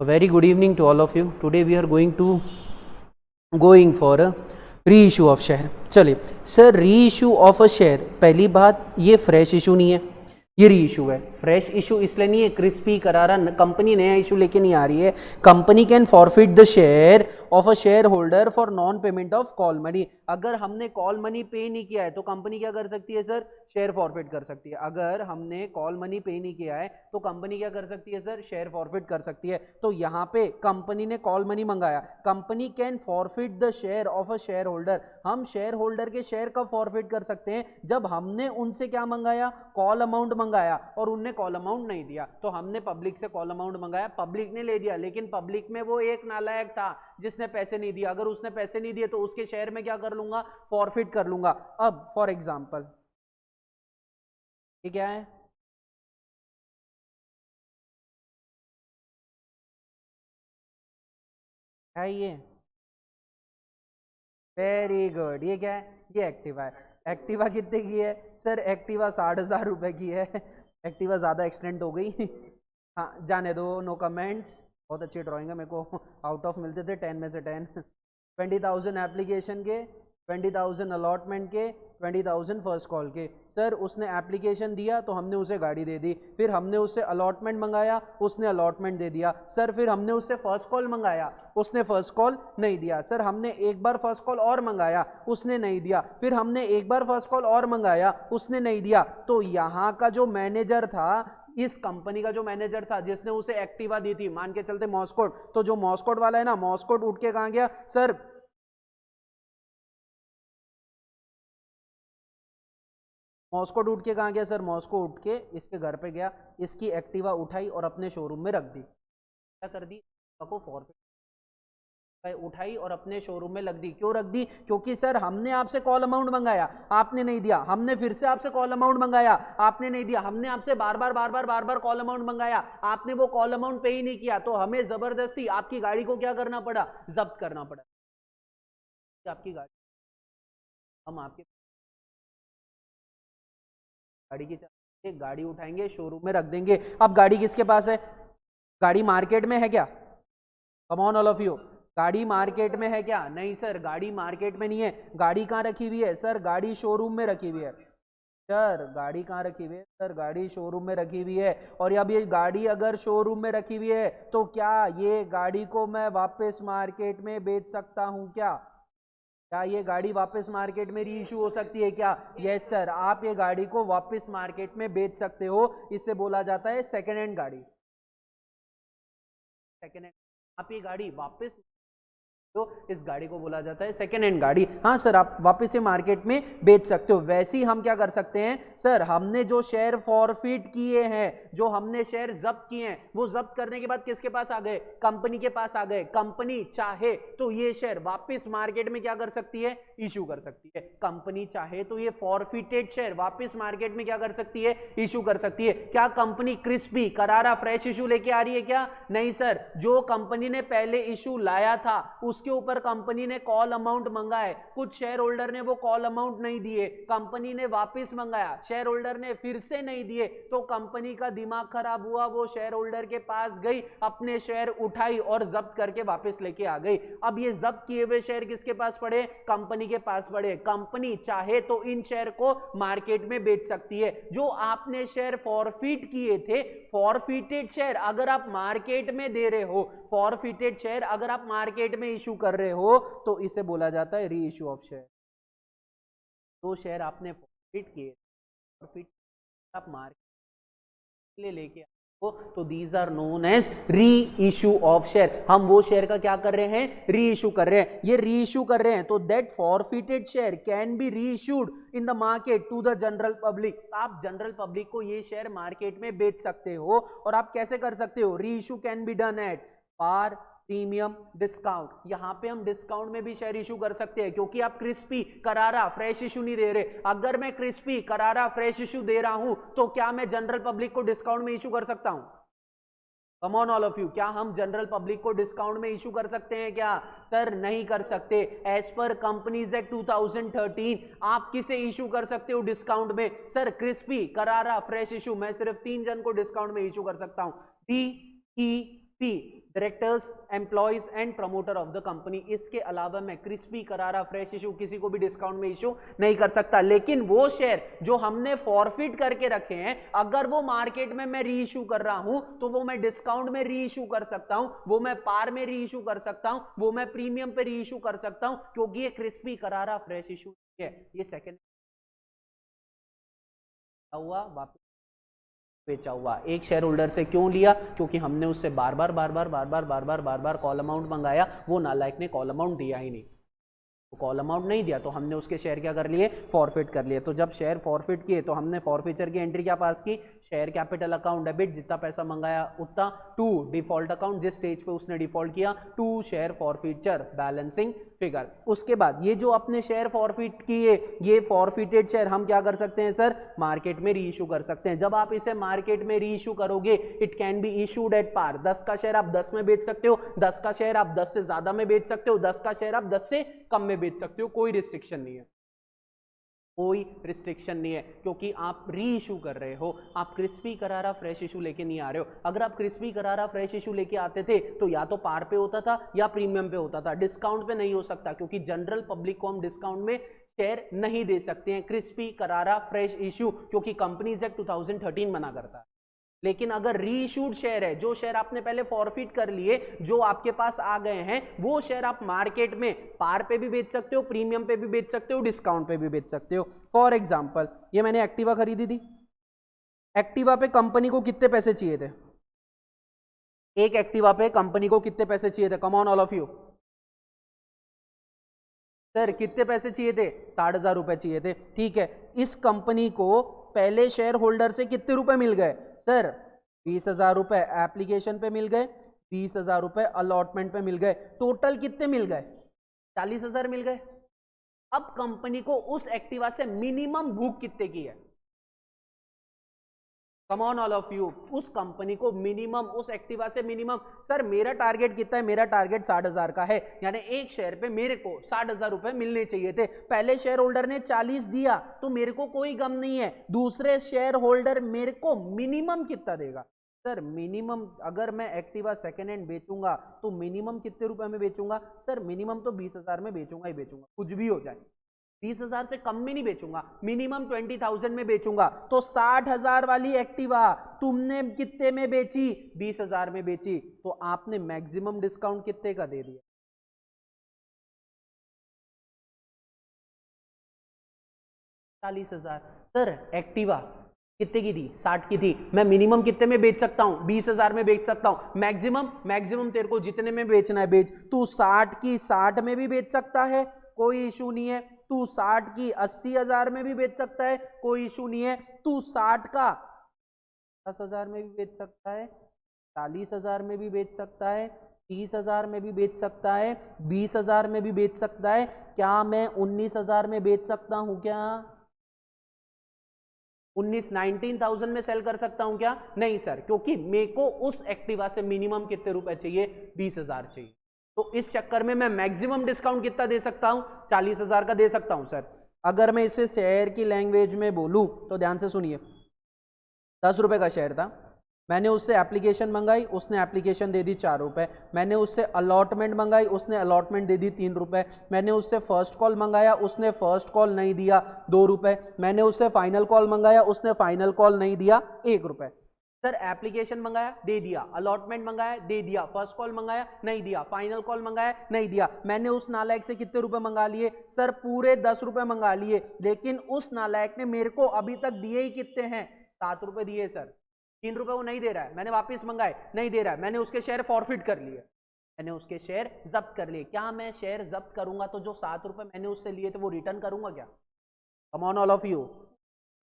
A very good evening to all of you. Today we are going for a reissue of share. चलिए sir, reissue of a share, पहली बात ये fresh issue नहीं है, ये reissue है. Fresh issue इसलिए नहीं है, क्रिस्पी करारा कंपनी नया इशू लेके नहीं आ रही है. Company can forfeit the share of a share holder for non payment of call money. अगर हमने कॉल मनी पे नहीं किया है तो कंपनी क्या कर सकती है सर? शेयर फॉरफिट कर सकती है. अगर हमने कॉल मनी पे नहीं किया है तो कंपनी क्या कर सकती है सर? शेयर फॉरफिट कर सकती है. तो यहाँ पे कंपनी ने कॉल मनी मंगाया, company can forfeit the share of a share holder. हम शेयर होल्डर के शेयर कब फॉरफिट कर सकते हैं? जब हमने उनसे क्या मंगाया? कॉल अमाउंट मंगाया और उनने कॉल अमाउंट नहीं दिया. तो हमने पब्लिक से कॉल अमाउंट मंगाया, पब्लिक ने ले दिया, लेकिन पब्लिक में वो एक नालायक था जिसने पैसे नहीं दिया. अगर उसने पैसे नहीं दिए तो उसके शेयर में क्या कर लूंगा? फॉरफिट कर लूंगा. अब फॉर एग्जांपल ये क्या है? ये वेरी गुड. ये क्या है? ये एक्टिवा है. एक्टिवा कितने की है सर? एक्टिवा 60,000 रुपए की है. एक्टिवा ज्यादा एक्सटेंड हो गई. हाँ जाने दो, नो कमेंट्स. बहुत अच्छी ड्राइंग है, मेरे को आउट ऑफ मिलते थे 10 में से 10. 20,000 एप्लीकेशन के, 20,000 अलॉटमेंट के, 20,000 फर्स्ट कॉल के. सर उसने एप्लीकेशन दिया तो हमने उसे गाड़ी दे दी, फिर हमने उससे अलॉटमेंट मंगाया, उसने अलॉटमेंट दे दिया. सर फिर हमने उससे फर्स्ट कॉल मंगाया, उसने फर्स्ट कॉल नहीं दिया. सर हमने एक बार फर्स्ट कॉल और मंगाया, उसने नहीं दिया. फिर हमने एक बार फर्स्ट कॉल और मंगाया, उसने नहीं दिया. तो यहाँ का जो मैनेजर था, इस कंपनी का जो मैनेजर था जिसने उसे एक्टिवा दी थी, मान के चलते मॉस्कोट, तो जो मॉस्कोट वाला है ना, मॉस्कोट उठ के कहां गया सर? मॉस्को उठ के कहाँ गया सर? मॉस्को उठ के इसके घर पे गया, इसकी एक्टिवा उठाई और अपने शोरूम में रख दी. क्या कर दी? को फॉरफिट उठाई और अपने शोरूम में रख दी. क्यों रख दी? क्योंकि सर हमने आपसे कॉल अमाउंट मंगाया, आपने नहीं दिया. हमने फिर से आपसे कॉल अमाउंट मंगाया, आपने नहीं दिया. हमने आपसे बार बार कॉल अमाउंट मंगाया, आपने वो कॉल अमाउंट पे ही नहीं किया. तो हमें जबरदस्ती आपकी गाड़ी को क्या करना पड़ा? जब्त करना पड़ा. आपकी गाड़ी, हम आपकी गाड़ी की गाड़ी उठाएंगे, शोरूम में रख देंगे. अब गाड़ी किसके पास है? गाड़ी मार्केट में है क्या? कम ऑन ऑल ऑफ यू, गाड़ी मार्केट में है क्या? नहीं सर, गाड़ी मार्केट में नहीं है. गाड़ी कहाँ रखी हुई है सर? गाड़ी शोरूम में रखी हुई है. सर गाड़ी कहाँ रखी हुई है? सर गाड़ी शोरूम में रखी हुई है. और अब ये गाड़ी अगर शोरूम में रखी हुई है तो क्या ये गाड़ी को मैं वापस मार्केट में बेच सकता हूँ क्या? क्या ये गाड़ी वापस मार्केट में री इशू हो सकती है क्या? यस सर, आप ये गाड़ी को वापस मार्केट में बेच सकते हो. इसे बोला जाता है सेकेंड हैंड गाड़ी. सेकेंड हैंड, आप ये गाड़ी वापस, तो इस गाड़ी को बोला जाता है सेकेंड हैंड गाड़ी. हाँ सर, आप वापस से मार्केट में बेच सकते हो. वैसे ही हम क्या कर सकते हैं सर? हमने जो शेयर फॉरफिट किए हैं, जो हमने शेयर जब्त किए हैं, वो जब्त करने के बाद किसके पास आ गए? कंपनी के पास आ गए. कंपनी चाहे तो ये शेयर वापस मार्केट में क्या कर सकती है? इशू कर सकती है. कंपनी चाहे तो ये फॉरफिटेड शेयर वापस मार्केट में क्या कर सकती है? इशू कर सकती है. क्या कंपनी क्रिस्पी करारा फ्रेश इशू लेके आ रही है क्या? नहीं सर, जो कंपनी ने पहले इशू लाया था उसके ऊपर कंपनी ने कॉल अमाउंट मंगाए, कुछ शेयर होल्डर ने वो कॉल अमाउंट नहीं दिए, कंपनी ने वापस मंगाया, शेयर होल्डर ने फिर से नहीं दिए, तो कंपनी का दिमाग खराब हुआ, वो शेयर होल्डर के पास गई, अपने शेयर उठाई और जब्त करके वापस लेके आ गई. अब ये जब्त किए हुए शेयर किसके पास पड़े? कंपनी के पास पड़े. कंपनी चाहे तो इन शेयर को मार्केट में बेच सकती है. जो आपने शेयर फॉरफिट किए थे, फॉरफिटेड शेयर अगर आप मार्केट में दे रहे हो, फॉरफिटेड शेयर अगर आप मार्केट में इशू कर रहे हो, तो इसे बोला जाता है री इशू ऑफ शेयर. तो शेयर आपने फॉरफिट किए, फॉरफिट आप मार्केट में लेके हो, तो दीज आर नोन एज री इशू ऑफ शेयर. हम वो शेयर का क्या कर रहे हैं? री इशू कर रहे हैं. ये री इशू कर रहे हैं तो that forfeited share can be reissued in the market to the general public. आप जनरल पब्लिक को ये शेयर मार्केट में बेच सकते हो. और आप कैसे कर सकते हो? Reissue can be done at par premium discount. यहां पे हम डिस्काउंट में भी शेयर इशू कर सकते हैं, क्योंकि आप क्रिस्पी करारा फ्रेश इशू नहीं दे रहे. अगर मैं क्रिस्पी करारा फ्रेश इशू दे रहा हूं तो क्या मैं जनरल पब्लिक को डिस्काउंट में इशू कर सकता हूं? कम ऑन ऑल ऑफ यू, क्या हम जनरल पब्लिक को डिस्काउंट में इशू कर सकते हैं क्या? सर नहीं कर सकते. एज पर कंपनीज एक्ट 2013 आप किसे इशू कर सकते हो डिस्काउंट में? सर क्रिस्पी करारा फ्रेश इशू मैं सिर्फ 3 जन को डिस्काउंट में इशू कर सकता हूं. D E P, directors, employees and promoter of the company. इसके अलावा मैं क्रिस्पी, करारा, फ्रेश इशू किसी को भी डिस्काउंट में इशू नहीं कर सकता। लेकिन वो शेयर जो हमने फॉरफिट करके रखे हैं, अगर वो मार्केट में मैं री इशू कर रहा हूं तो वो मैं डिस्काउंट में री इशू कर सकता हूं, वो मैं पार में री इशू कर सकता हूं, वो मैं प्रीमियम पे री इशू कर सकता हूं, क्योंकि ये क्रिस्पी, करारा, फ्रेश इशू है। ये सेकंड हुआ, वापस बेचा हुआ। एक शेयर होल्डर से क्यों लिया? क्योंकि हमने उससे बार बार कॉल अमाउंट मंगाया, वो नालायक ने कॉल अमाउंट दिया ही नहीं। तो कॉल अमाउंट नहीं दिया तो हमने उसके शेयर क्या कर लिए? फॉरफिट कर लिए। तो जब शेयर फॉरफिट किए तो हमने फॉरफिचर की एंट्री क्या पास की? शेयर कैपिटल अकाउंट डेबिट, जितना पैसा मंगाया उतना, टू डिफॉल्ट अकाउंट, जिस स्टेज पे उसने डिफॉल्ट किया, to share forfeiture balancing figure. उसके बाद ये जो अपने शेयर फॉरफिट किए, ये फॉरफिटेड शेयर हम क्या कर सकते हैं सर? मार्केट में री इशू कर सकते हैं। जब आप इसे मार्केट में री इशू करोगे, it can be issued at par. 10 का शेयर आप 10 में बेच सकते हो, 10 का शेयर आप 10 से ज्यादा में बेच सकते हो, 10 का शेयर आप 10 से कम में बेच सकते हो। कोई रिस्ट्रिक्शन नहीं है, कोई रिस्ट्रिक्शन नहीं है, क्योंकि आप री इशू कर रहे हो। आप क्रिस्पी, करारा, फ्रेश इशू लेके नहीं आ रहे हो। अगर आप क्रिस्पी, करारा, फ्रेश इशू लेके आते थे तो या तो पार पे होता था या प्रीमियम पे होता था, डिस्काउंट पे नहीं हो सकता, क्योंकि जनरल पब्लिक को हम डिस्काउंट में शेयर नहीं दे सकते हैं क्रिस्पी, करारा, फ्रेश इशू, क्योंकि कंपनीज एक्ट 2013 मना करता है। लेकिन अगर री इशूड शेयर है, जो शेयर आपने पहले फॉरफिट कर लिए, जो आपके पास आ गए हैं, वो शेयर आप मार्केट में पार पे भी बेच सकते हो, प्रीमियम पे भी बेच सकते हो, डिस्काउंट पे भी बेच सकते हो। फॉर एग्जांपल, ये मैंने एक्टिवा खरीदी थी। एक्टिवा पे कंपनी को कितने पैसे चाहिए थे? एक एक्टिवा पे कंपनी को कितने पैसे चाहिए थे? कम on all of you. Sir कितने पैसे चाहिए थे? 60,000 रुपए चाहिए थे। ठीक है, इस कंपनी को पहले शेयर होल्डर से कितने रुपए मिल गए? सर 20,000 रुपए एप्लीकेशन पे मिल गए, 20,000 रुपए अलॉटमेंट पे मिल गए, टोटल कितने मिल गए? 40,000 मिल गए। अब कंपनी को उस एक्टिवा से मिनिमम भूख कितने की है? कम ऑन ऑल ऑफ यू, उस कंपनी को मिनिमम, उस एक्टिवा से मिनिमम, सर मेरा टारगेट कितना है? मेरा टारगेट 60,000 का है, यानी एक शेयर पे मेरे को 60,000 रुपए मिलने चाहिए थे। पहले शेयर होल्डर ने 40 दिया तो मेरे को कोई गम नहीं है, दूसरे शेयर होल्डर मेरे को मिनिमम कितना देगा? सर मिनिमम, अगर मैं एक्टिवा सेकेंड हैंड बेचूंगा तो मिनिमम कितने रुपए में बेचूंगा? सर मिनिमम तो 20,000 में बेचूंगा ही बेचूंगा, कुछ भी हो जाए। 20,000 से कम में नहीं बेचूंगा, मिनिमम 20,000 में बेचूंगा। तो 60,000 वाली एक्टिवा तुमने कितने में बेची? 20,000 में बेची। तो आपने मैक्सिमम डिस्काउंट कितने का दे दिया? 40,000। सर एक्टिवा कितने की थी? 60 की थी। मैं मिनिमम कितने में बेच सकता हूं? 20,000 में बेच सकता हूं। मैक्सिमम, मैक्सिमम तेरे को जितने में बेचना है बेच। तू 60 की 60 में भी बेच सकता है, कोई इशू नहीं है। तू 60 की 80,000 में भी बेच सकता है, कोई इशू नहीं है। तू 60 का 10,000 में भी बेच सकता है, 40,000 में भी बेच सकता है, 30,000 में भी बेच सकता है, 20,000 में भी बेच सकता है। क्या मैं 19,000 में बेच सकता हूं? क्या 19,000 में सेल कर सकता हूं क्या? नहीं सर, क्योंकि मेरे को उस एक्टिवा से मिनिमम कितने रुपए चाहिए? 20,000 चाहिए। तो इस चक्कर में मैं मैक्सिमम डिस्काउंट कितना दे सकता हूं? 40,000 का दे सकता हूं सर। अगर मैं इसे शेयर की लैंग्वेज में बोलूं तो ध्यान से सुनिए, 10 रुपए का शेयर था, मैंने उससे एप्लीकेशन मंगाई, उसने एप्लीकेशन दे दी 4 रुपए। मैंने उससे अलॉटमेंट मंगाई, उसने अलॉटमेंट दे दी 3 रुपए। मैंने उससे फर्स्ट कॉल मंगाया, उसने फर्स्ट कॉल नहीं दिया, 2 रुपए। मैंने उससे फाइनल कॉल मंगाया, उसने फाइनल कॉल नहीं दिया, 1 रुपए। सर एप्लीकेशन मंगाया, दे दिया, अलॉटमेंट मंगाया, दे दिया, फर्स्ट कॉल मंगाया, नहीं दिया, फाइनल कॉल मंगाया, नहीं दिया। मैंने उस नालायक से कितने रुपए मंगा लिए? सर पूरे 10 रुपए मंगा लिए। लेकिन उस नालायक ने मेरे को अभी तक दिए ही कितने हैं? 7 रुपए दिए सर। 3 रुपए वो नहीं दे रहा है, मैंने वापस मंगाए, नहीं दे रहा है, मैंने उसके शेयर फॉरफिट कर लिए, मैंने उसके शेयर जब्त कर लिए। क्या मैं शेयर जब्त करूंगा तो जो 7 रुपए मैंने उससे लिए थे वो रिटर्न करूंगा क्या? कम ऑन ऑल ऑफ यू,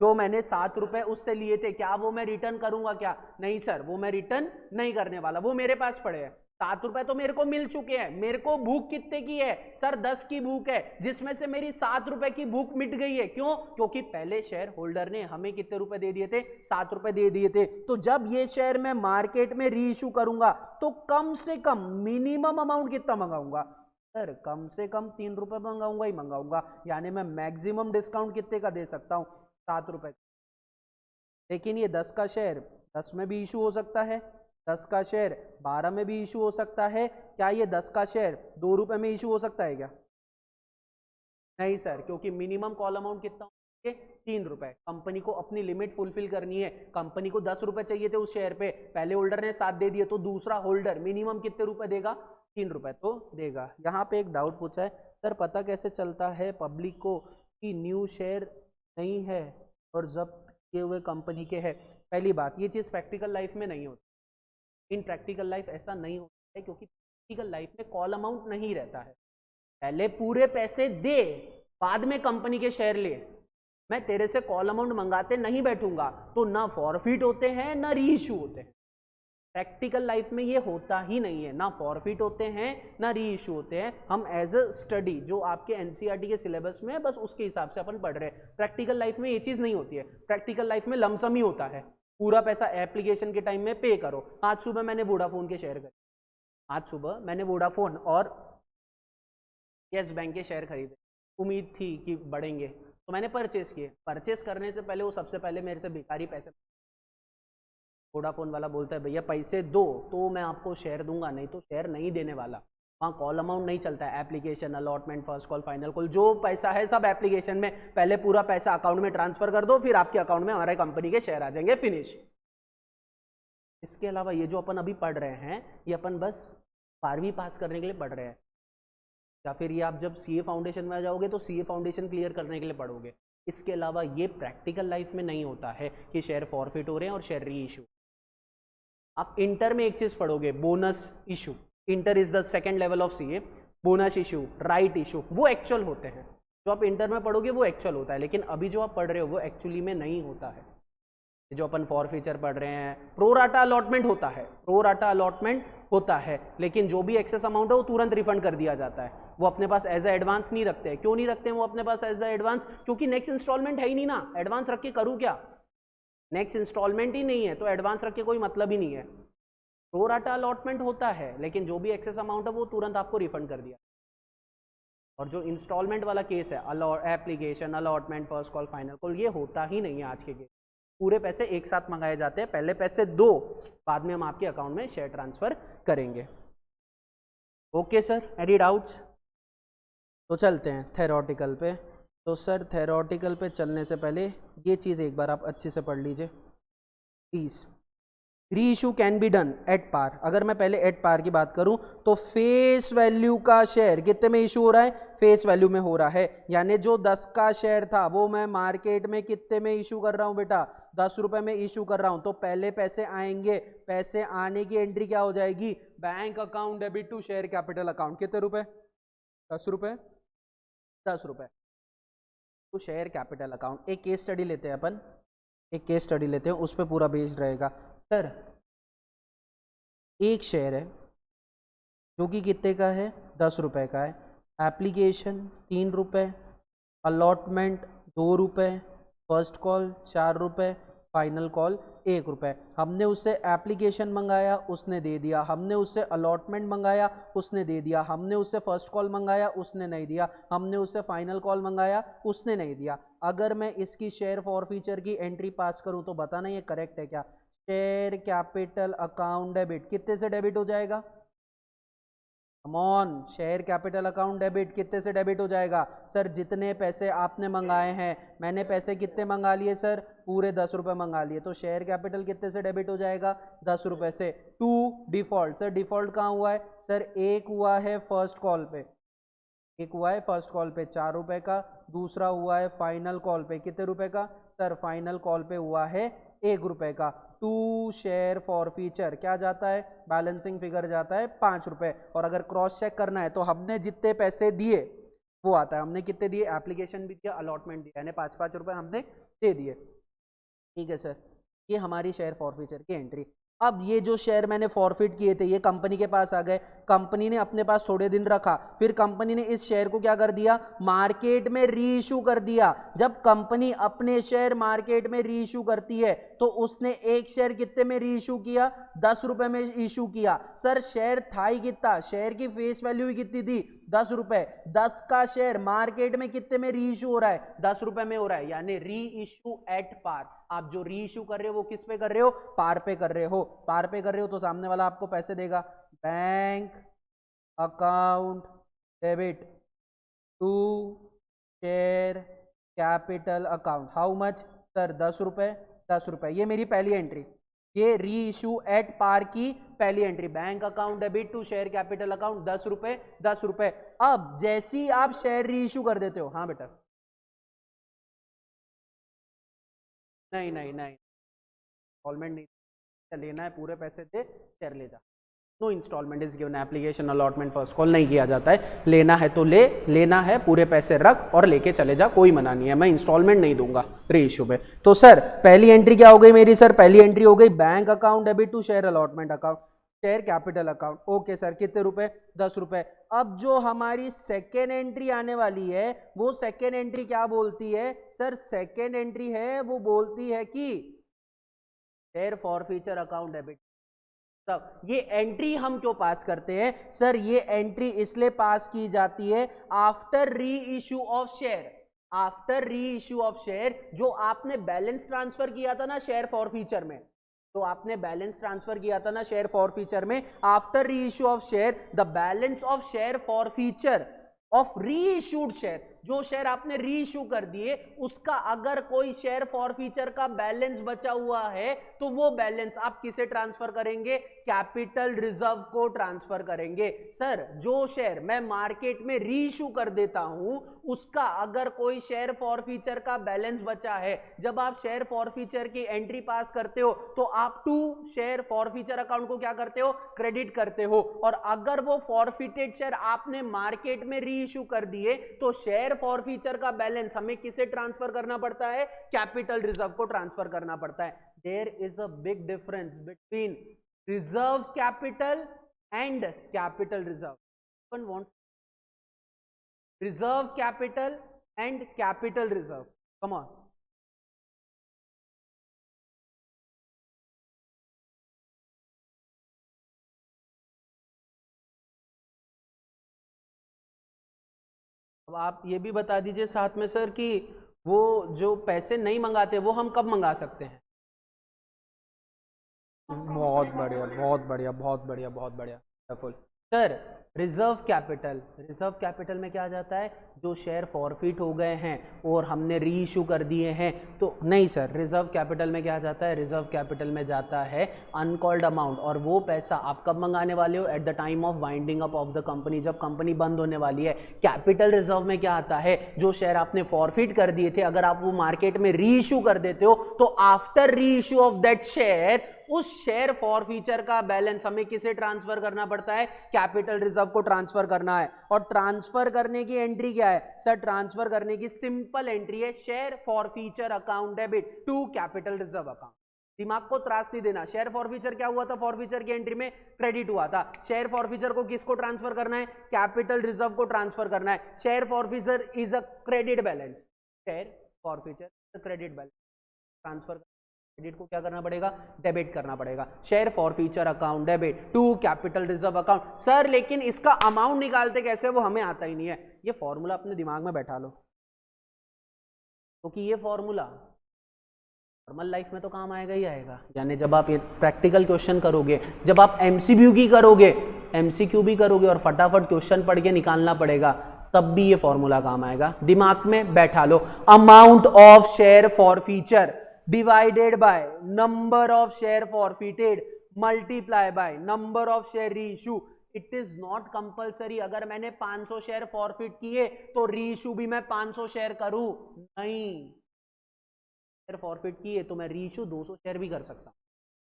जो मैंने 7 रुपए उससे लिए थे क्या वो मैं रिटर्न करूंगा क्या? नहीं सर, वो मैं रिटर्न नहीं करने वाला, वो मेरे पास पड़े हैं। 7 रुपए तो मेरे को मिल चुके हैं, मेरे को भूख कितने की है? सर 10 की भूख है, जिसमें से मेरी 7 रुपए की भूख मिट गई है। क्यों? क्योंकि पहले शेयर होल्डर ने हमें कितने रुपए दे दिए थे? 7 रुपए दे दिए थे। तो जब ये शेयर मैं मार्केट में री इशू करूंगा तो कम से कम मिनिमम अमाउंट कितना मंगाऊंगा? सर कम से कम 3 रुपए मंगाऊंगा ही मंगाऊंगा, यानी मैं मैक्सिमम डिस्काउंट कितने का दे सकता हूं? 7 रुपए। लेकिन ये 10 का शेयर 10 में भी इशू हो सकता है, 10 का शेयर 12 में भी इशू हो सकता है। क्या ये 10 का शेयर 2 रुपए में इशू हो सकता है क्या? नहीं सर, क्योंकि मिनिमम कॉल अमाउंट कितना होगा? 3 रुपए। कंपनी को अपनी लिमिट फुलफिल करनी है। कंपनी को 10 रुपए चाहिए थे उस शेयर पे, पहले होल्डर ने 7 दे दिए, तो दूसरा होल्डर मिनिमम कितने रुपए देगा? 3 रुपए तो देगा। यहाँ पे एक डाउट पूछा है, सर पता कैसे चलता है पब्लिक को कि न्यू शेयर नहीं है और जब्त किए हुए कंपनी के है? पहली बात, ये चीज़ प्रैक्टिकल लाइफ में नहीं होती। इन प्रैक्टिकल लाइफ ऐसा नहीं होता है, क्योंकि प्रैक्टिकल लाइफ में कॉल अमाउंट नहीं रहता है। पहले पूरे पैसे दे, बाद में कंपनी के शेयर ले। मैं तेरे से कॉल अमाउंट मंगाते नहीं बैठूंगा, तो ना फॉरफिट होते हैं ना री इशू होते हैं। प्रैक्टिकल लाइफ में ये होता ही नहीं है, ना फॉरफिट होते हैं ना री इशू होते हैं। हम एज अ स्टडी जो आपके एनसीईआरटी के सिलेबस में है, बस उसके हिसाब से अपन पढ़ रहे हैं। प्रैक्टिकल लाइफ में ये चीज़ नहीं होती है। प्रैक्टिकल लाइफ में लमसम ही होता है, पूरा पैसा एप्लीकेशन के टाइम में पे करो। आज सुबह मैंने वोडाफोन के शेयर खरीदे, आज सुबह मैंने वोडाफोन और यस बैंक के शेयर खरीदे, उम्मीद थी कि बढ़ेंगे, तो मैंने परचेस किए। परचेस करने से पहले वो सबसे पहले मेरे से बेकारी पैसे, वोडाफोन वाला बोलता है भैया पैसे दो तो मैं आपको शेयर दूंगा, नहीं तो शेयर नहीं देने वाला। वहाँ कॉल अमाउंट नहीं चलता है, application, allotment, first call, final call, जो पैसा है सब एप्लीकेशन में। पहले पूरा पैसा अकाउंट में ट्रांसफर कर दो, फिर आपके अकाउंट में हमारे कंपनी के शेयर आ जाएंगे, फिनिश। इसके अलावा ये जो अपन अभी पढ़ रहे हैं, ये अपन बस 12वीं पास करने के लिए पढ़ रहे हैं, या फिर ये आप जब सीए फाउंडेशन में आ जाओगे तो सीए फाउंडेशन क्लियर करने के लिए पढ़ोगे। इसके अलावा ये प्रैक्टिकल लाइफ में नहीं होता है कि शेयर फॉरफिट हो रहे हैं और शेयर री इशू। आप इंटर में एक चीज पढ़ोगे, bonus issue. Inter is the second level of CA. Bonus issue, right issue, वो एक्चुअल होते हैं। जो आप इंटर में पढ़ोगे वो एक्चुअल होता है, लेकिन अभी जो आप पढ़ रहे हो वो एक्चुअली में नहीं होता है। जो अपन फॉरफीचर पढ़ रहे हैं, प्रो राटा अलॉटमेंट होता है, प्रो राटा अलॉटमेंट होता है, लेकिन जो भी एक्सेस अमाउंट है वो तुरंत रिफंड कर दिया जाता है। वो अपने पास एज ए एडवांस नहीं रखते हैं। क्यों नहीं रखते हैं वो अपने पास एज ए एडवांस? क्योंकि नेक्स्ट इंस्टॉलमेंट है ही नहीं ना, एडवांस रख के करूँ क्या? नेक्स्ट इंस्टॉलमेंट ही नहीं है, तो एडवांस रख के कोई मतलब ही नहीं है। प्रो राटा अलॉटमेंट होता है, लेकिन जो भी एक्सेस अमाउंट है वो तुरंत आपको रिफंड कर दिया। और जो इंस्टॉलमेंट वाला केस है, application, allotment, first call, final call, ये होता ही नहीं है आज के केस। पूरे पैसे एक साथ मंगाए जाते हैं, पहले पैसे दो, बाद में हम आपके अकाउंट में शेयर ट्रांसफर करेंगे। Okay sir, any doubts? तो चलते हैं थेरोटिकल पे। तो सर थेरोटिकल पे चलने से पहले ये चीज़ एक बार आप अच्छे से पढ़ लीजिए please. Reissue can be done at par. अगर मैं पहले एट पार की बात करूं तो फेस वैल्यू का शेयर कितने में इशू हो रहा है? फेस वैल्यू में हो रहा है। यानी जो 10 का शेयर था वो मैं मार्केट में कितने में इशू कर रहा हूं बेटा? 10 रुपए में इशू कर रहा हूं। तो पहले पैसे आएंगे, पैसे आने की एंट्री क्या हो जाएगी? Bank account debit to share capital account. कितने रुपए? 10 रुपए, 10 रुपए टू शेयर कैपिटल अकाउंट। एक केस स्टडी लेते हैं अपन, एक केस स्टडी लेते हैं, उस पर पूरा बेस्ड रहेगा। सर एक शेयर है जो कि कितने का है? 10 रुपए का है। एप्लीकेशन 3 रुपए, अलॉटमेंट 2 रुपए, फर्स्ट कॉल 4 रुपए, फाइनल कॉल 1 रुपए। हमने उससे एप्लीकेशन मंगाया, उसने दे दिया। हमने उससे अलॉटमेंट मंगाया, उसने दे दिया। हमने उससे फर्स्ट कॉल मंगाया, उसने नहीं दिया। हमने उससे फाइनल कॉल मंगाया, उसने नहीं दिया। अगर मैं इसकी शेयर फॉरफीचर की एंट्री पास करूं तो बताना ये करेक्ट है क्या? शेयर कैपिटल अकाउंट डेबिट कितने से डेबिट हो जाएगा? Come on, share capital account debit कितने से डेबिट हो जाएगा? सर जितने पैसे आपने मंगाए हैं, मैंने पैसे कितने मंगा लिए सर? पूरे 10 रुपए मंगा लिए। तो शेयर कैपिटल कितने से डेबिट हो जाएगा? 10 रुपए से। To default. सर डिफॉल्ट कहाँ हुआ है? सर एक हुआ है फर्स्ट कॉल पे, एक हुआ है फर्स्ट कॉल पे 4 रुपए का, दूसरा हुआ है फाइनल कॉल पे कितने रुपए का? सर फाइनल कॉल पे हुआ है 1 रुपए का। टू शेयर फॉरफीचर क्या जाता है? बैलेंसिंग फिगर जाता है 5 रुपए। और अगर क्रॉस चेक करना है तो हमने जितने पैसे दिए वो आता है। हमने कितने दिए? एप्लीकेशन भी दिया, अलॉटमेंट दिया, यानी 5-5 रुपए हमने दे दिए। ठीक है सर, ये हमारी शेयर फॉरफीचर की एंट्री। अब ये जो शेयर मैंने फॉरफिट किए थे ये कंपनी के पास आ गए। कंपनी ने अपने पास थोड़े दिन रखा, फिर कंपनी ने इस शेयर को क्या कर दिया, मार्केट में री इशू कर दिया। जब कंपनी अपने शेयर मार्केट में री इशू करती है तो उसने एक शेयर कितने में री इशू किया, 10 रुपए में इशू किया। सर शेयर था ही कितना, शेयर की फेस वैल्यू ही कितनी थी, 10 रुपए। 10 का शेयर मार्केट में कितने में री इशू हो रहा है, 10 रुपए में हो रहा है, यानी री इशू एट पार। आप जो री इशू कर रहे हो वो किस पे कर रहे हो, पार पे कर रहे हो। पार पे कर रहे हो तो सामने वाला आपको पैसे देगा। Bank account debit to share capital account, how much sir, 10 रुपए। 10 रुपए, ये मेरी पहली एंट्री, ये री इशू एट पार की पहली entry. Bank account debit to share capital account, 10 रुपए 10 रुपए। अब जैसी आप शेयर री इशू कर देते हो, हाँ बेटा, नहीं नहीं नहीं, इंस्टॉलमेंट नहीं लेना है, पूरे पैसे दे शेयर ले जा। No instalment is given, application allotment first call नहीं किया जाता है। लेना है तो ले, लेना है पूरे पैसे रख और लेके चले जा, कोई मना नहीं है, मैं इंस्टॉलमेंट नहीं दूंगा री इशू पे। तो सर पहली एंट्री क्या हो गई मेरी, सर पहली एंट्री हो गई bank account debit to share allotment account, share capital account. Okay sir, कितने रुपए, 10 रुपए। अब जो हमारी सेकेंड एंट्री आने वाली है वो सेकेंड एंट्री क्या बोलती है, सर सेकेंड एंट्री है वो बोलती है कि शेयर फॉरफीचर अकाउंट डेबिट। तब ये एंट्री हम क्यों पास करते हैं, सर ये एंट्री इसलिए पास की जाती है after reissue of share. After reissue of share, जो आपने बैलेंस ट्रांसफर किया था ना शेयर फॉरफीचर में, तो आपने बैलेंस ट्रांसफर किया था ना शेयर फॉरफीचर में, after reissue of share the balance of share forfeiture of री इशूड शेयर, जो शेयर आपने री इशू कर दिए उसका अगर कोई शेयर फॉरफीचर का बैलेंस बचा हुआ है तो वो बैलेंस आप किसे ट्रांसफर करेंगे, कैपिटल रिजर्व को ट्रांसफर करेंगे। सर जो शेयर मैं मार्केट में री इशू कर देता हूं उसका अगर कोई शेयर फॉरफीचर का बैलेंस बचा है, जब आप शेयर फॉरफीचर की एंट्री पास करते हो तो आप टू शेयर फॉरफीचर अकाउंट को क्या करते हो, क्रेडिट करते हो। और अगर वो फॉरफिटेड शेयर आपने मार्केट में री इशू कर दिए तो शेयर फॉरफीचर का बैलेंस हमें किसे ट्रांसफर करना पड़ता है, कैपिटल रिजर्व को ट्रांसफर करना पड़ता है। There is a big difference between reserve capital and capital reserve. One wants reserve capital and capital reserve, come on. अब आप ये भी बता दीजिए साथ में सर कि वो जो पैसे नहीं मंगाते वो हम कब मंगा सकते हैं। बहुत बढ़िया बहुत बढ़िया बहुत बढ़िया बहुत बढ़िया sir. Reserve capital, reserve capital में क्या आ जाता है, जो शेयर फॉरफिट हो गए हैं और हमने री इशू कर दिए हैं तो नहीं सर, रिजर्व कैपिटल में क्या आ जाता है, रिजर्व कैपिटल में जाता है अनकॉल्ड अमाउंट, और वो पैसा आप कब मंगाने वाले हो, at the time of winding up of the company, जब कंपनी बंद होने वाली है। कैपिटल रिजर्व में क्या आता है, जो शेयर आपने फॉरफिट कर दिए थे अगर आप वो मार्केट में री इशू कर देते हो तो after reissue of that share उस शेयर फॉरफीचर का बैलेंस हमें किसे ट्रांसफर करना पड़ता है, कैपिटल रिजर्व को ट्रांसफर करना है। और ट्रांसफर करने की एंट्री क्या है सर, ट्रांसफर करने की सिंपल एंट्री है share forfeiture account debit to capital reserve account. दिमाग को त्रास नहीं देना। शेयर फॉरफीचर क्या हुआ था, फॉरफीचर की एंट्री में क्रेडिट हुआ था। शेयर फॉरफीचर को किसको ट्रांसफर करना है, कैपिटल रिजर्व को ट्रांसफर करना है। Share forfeiture is a credit balance, share forfeiture credit balance, transfer credit को क्या करना पड़ेगा, डेबिट करना पड़ेगा। Share forfeiture account debit to capital reserve account. Sir लेकिन इसका अमाउंट निकालते कैसे, वो हमें आता ही नहीं है। ये फॉर्मूला अपने दिमाग में बैठा लो, क्योंकि ये फॉर्मूला नॉर्मल लाइफ में तो काम आएगा ही आएगा, यानी जब आप ये प्रैक्टिकल क्वेश्चन करोगे, जब आप एमसीक्यू की करोगे, एमसीक्यू भी करोगे और फटाफट क्वेश्चन पढ़ के निकालना पड़ेगा, तब भी ये फॉर्मूला काम आएगा। दिमाग में बैठा लो, amount of share forfeiture divided by number of share forfeited multiply by number of share reissue. It is not compulsory अगर मैंने 500 शेयर फॉरफिट किए तो रीइशू भी मैं 500 शेयर करूं, नहीं। शेयर फॉरफिट किए तो मैं रीइशू 200 शेयर भी कर सकता हूं।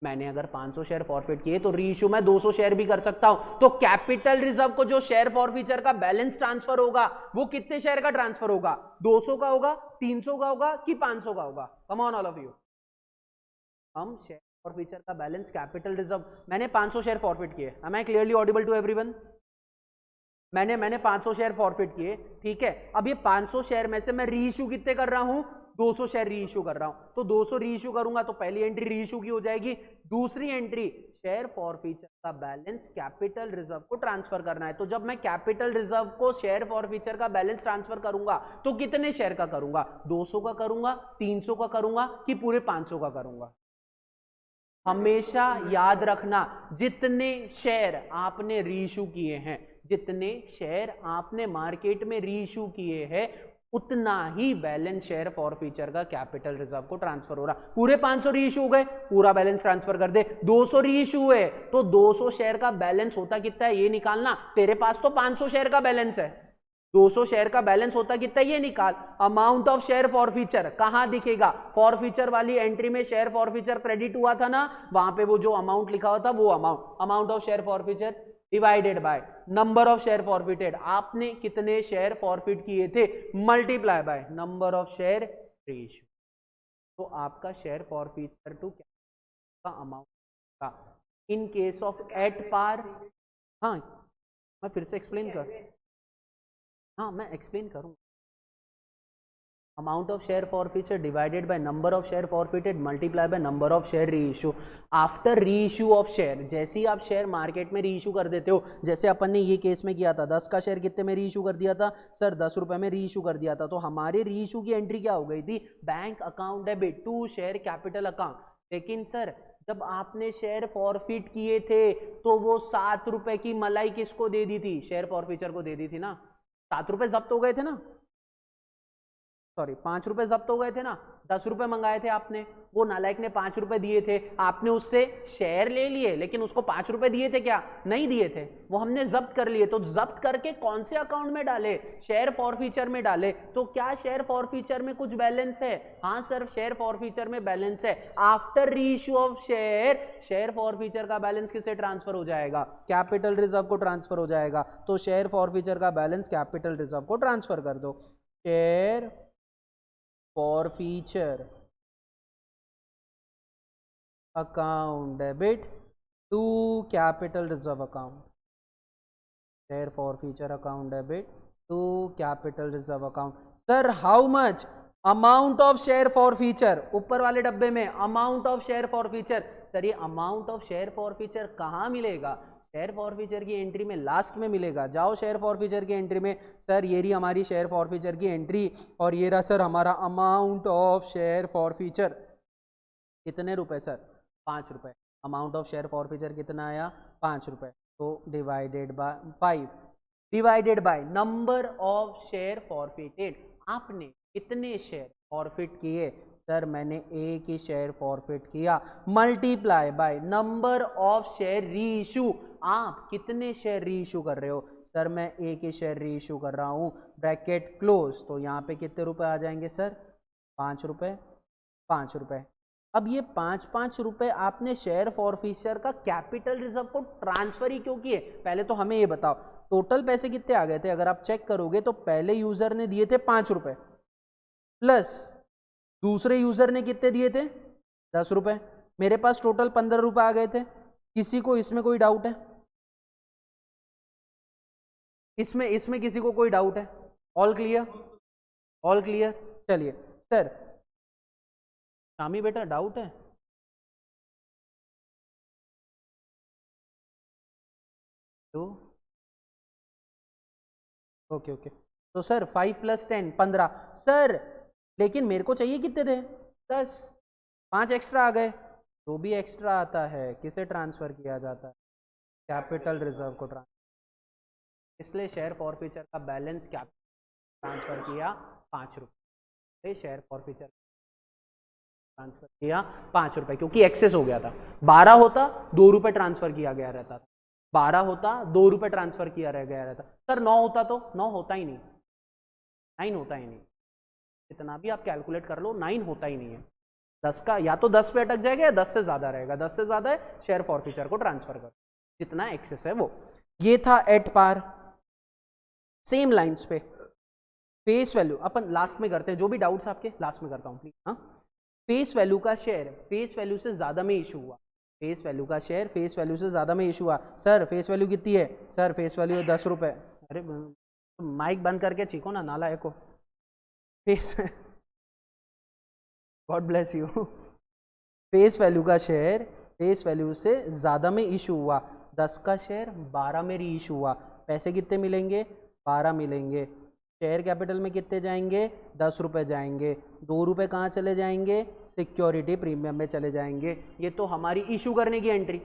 मैंने अगर 500 शेयर फॉरफिट किए तो रीइशू मैं 200 शेयर भी कर सकता हूं। तो कैपिटल रिजर्व को जो शेयर फॉरफीचर का बैलेंस ट्रांसफर होगा वो कितने शेयर का ट्रांसफर होगा, 200 का होगा, 300 का होगा कि 500 का होगा। Come on all of you, हम शेयर फॉरफीचर का बैलेंस कैपिटल रिजर्व, मैंने 500 शेयर फॉरफिट किए। Am I clearly audible to everyone? मैंने 500 शेयर फॉरफिट किए, ठीक है। अब ये 500 शेयर में से मैं री इशू कितने कर रहा हूं, 200 शेयर री इशू कर रहा हूं, तो 200 री इशू करूंगा तो पहली एंट्री री इशू की हो जाएगी। दूसरी एंट्री शेयर फॉरफीचर का बैलेंस कैपिटल रिजर्व को ट्रांसफर करना है। तो जब मैं कैपिटल रिजर्व को शेयर फॉरफीचर का बैलेंस ट्रांसफर करूंगा तो कितने शेयर का करूंगा, 200 का करूंगा, 300 का करूंगा कि पूरे 500 का करूंगा। हमेशा याद रखना, जितने शेयर आपने री इशू किए हैं, जितने शेयर आपने मार्केट में री इशू किए हैं, उतना ही बैलेंस शेयर फॉरफीचर का कैपिटल रिजर्व को ट्रांसफर हो रहा। पूरे 500 री इशू हो गए, पूरा बैलेंस ट्रांसफर कर दे। 200 री इशू है तो 200 शेयर का बैलेंस होता कितना है ये निकालना। तेरे पास तो 500 शेयर का बैलेंस है, 200 शेयर का बैलेंस होता कितना ये निकाल। अमाउंट ऑफ शेयर फॉरफीचर कहां दिखेगा, फॉरफीचर वाली एंट्री में शेयर फॉरफीचर क्रेडिट हुआ था ना, वहां पे वो जो अमाउंट लिखा हुआ था वो amount of share forfeiture divided by number of share forfeited. आपने कितने शेयर फॉरफिट किए थे multiply by number of share ratio. तो आपका शेयर फॉरफिटर टू का अमाउंट का in case of at par. हाँ मैं फिर से एक्सप्लेन कर, हाँ मैं एक्सप्लेन करूँ। Amount of share forfeiture divided by number of share forfeited multiply by number of share री issue. After reissue of share, जैसे ही आप शेयर मार्केट में री इशू कर देते हो, जैसे अपन ने ये केस में किया था, 10 का शेयर कितने में री इशू कर दिया था सर, 10 रुपए में री इशू कर दिया था। तो हमारे री इशू की एंट्री क्या हो गई थी, bank account debit to share capital account. लेकिन सर जब आपने शेयर फॉरफिट किए थे तो वो 7 रुपए की मलाई किसको दे दी थी, शेयर फॉरफिचर को दे दी थी ना। 7 रुपए जब्त हो गए थे ना, सॉरी 5 रुपए जब्त हो गए थे ना, 10 रुपए मंगाए थे आपने, वो नालायक ने 5 रुपए दिए थे, आपने उससे शेयर ले लिए लेकिन उसको 5 रुपए दिए थे क्या, नहीं दिए थे, वो हमने जब्त कर लिए। तो जब्त करके कौन से अकाउंट में डाले, शेयर फॉरफीचर में डाले। तो क्या शेयर फॉरफीचर में कुछ बैलेंस है, हाँ सर शेयर फॉरफीचर में बैलेंस है। After reissue of share, share forfeiture का बैलेंस किसे ट्रांसफर हो जाएगा, कैपिटल रिजर्व को ट्रांसफर हो जाएगा। तो शेयर फॉरफीचर का बैलेंस कैपिटल रिजर्व को ट्रांसफर कर दो। Share forfeiture account debit to capital reserve account, share forfeiture account debit to capital reserve account. Sir how much, amount of share forfeiture, ऊपर वाले डब्बे में amount of share forfeiture. Sir ये amount of share forfeiture कहाँ मिलेगा, share forfeiture की entry में last में मिलेगा। जाओ शेयर फॉरफीचर की एंट्री में, सर ये रही हमारी शेयर फॉरफीचर की एंट्री और ये रहा सर हमारा अमाउंट ऑफ शेयर फॉरफीचर। कितने रुपए सर, 5 रुपए। अमाउंट ऑफ शेयर फॉरफीचर कितना आया, 5 रुपए। तो divided by 5 divided by number of share forfeited. आपने कितने शेयर फॉरफिट किए, सर मैंने एक ही शेयर फॉरफिट किया, multiply by number of share री इशू। आप कितने शेयर री इशू कर रहे हो, सर मैं एक ही शेयर री इशू कर रहा हूं, ब्रैकेट क्लोज। तो यहाँ पे कितने रुपए आ जाएंगे सर, 5 रुपए, 5 रुपए। अब ये 5-5 रुपए आपने शेयर फॉरफीचर का कैपिटल रिजर्व को ट्रांसफर ही क्यों किए, पहले तो हमें ये बताओ टोटल पैसे कितने आ गए थे। अगर आप चेक करोगे तो पहले यूजर ने दिए थे 5 रुपए प्लस दूसरे यूजर ने कितने दिए थे, 10 रुपए। मेरे पास टोटल 15 रुपए आ गए थे। किसी को इसमें कोई डाउट है, इसमें किसी को कोई डाउट है, ऑल क्लियर, ऑल क्लियर। चलिए सर शामी बेटा डाउट है, तो ओके ओके। तो सर 5 + 10 15 सर, लेकिन मेरे को चाहिए कितने थे, 10, 5 एक्स्ट्रा आ गए। जो भी एक्स्ट्रा आता है किसे ट्रांसफर किया जाता है, कैपिटल रिजर्व को ट्रांसफर। इसलिए शेयर फॉरफीचर का बैलेंस कैपिटल ट्रांसफर किया 5 रुपये, शेयर फॉरफीचर ट्रांसफर किया 5 रुपये, क्योंकि एक्सेस हो गया था। 12 होता 2 रुपये ट्रांसफर किया गया रहता था, 12 होता 2 रुपये ट्रांसफर किया रह गया रहता। सर 9 होता तो 9 होता ही नहीं, 9 होता ही नहीं, इतना भी आप कैलकुलेट कर लो 9 होता ही नहीं है। 10 का या तो 10 पे अटक जाएगा या 10 से ज्यादा रहेगा, 10 से ज्यादा है शेयर फॉरफीचर को ट्रांसफर कर, जितना एक्सेस है वो। ये था एट पार। सेम लाइंस पे फेस वैल्यू अपन लास्ट में करते हैं, जो भी डाउट्स आपके लास्ट में करता हूँ प्लीज। हाँ फेस वैल्यू का शेयर फेस वैल्यू से ज्यादा में इशू हुआ, फेस वैल्यू का शेयर फेस वैल्यू से ज्यादा में इशू हुआ। सर फेस वैल्यू कितनी है, सर फेस वैल्यू है 10 रुपये। अरे माइक बंद करके चीखो ना, नालायक को। Face God bless you. Face value का शेयर फेस वैल्यू से ज़्यादा में इशू हुआ, 10 का शेयर 12 में री इशू हुआ, पैसे कितने मिलेंगे? 12 मिलेंगे। शेयर कैपिटल में कितने जाएंगे? 10 रुपये जाएंगे। 2 रुपये कहाँ चले जाएंगे? सिक्योरिटी प्रीमियम में चले जाएंगे। ये तो हमारी इशू करने की एंट्री,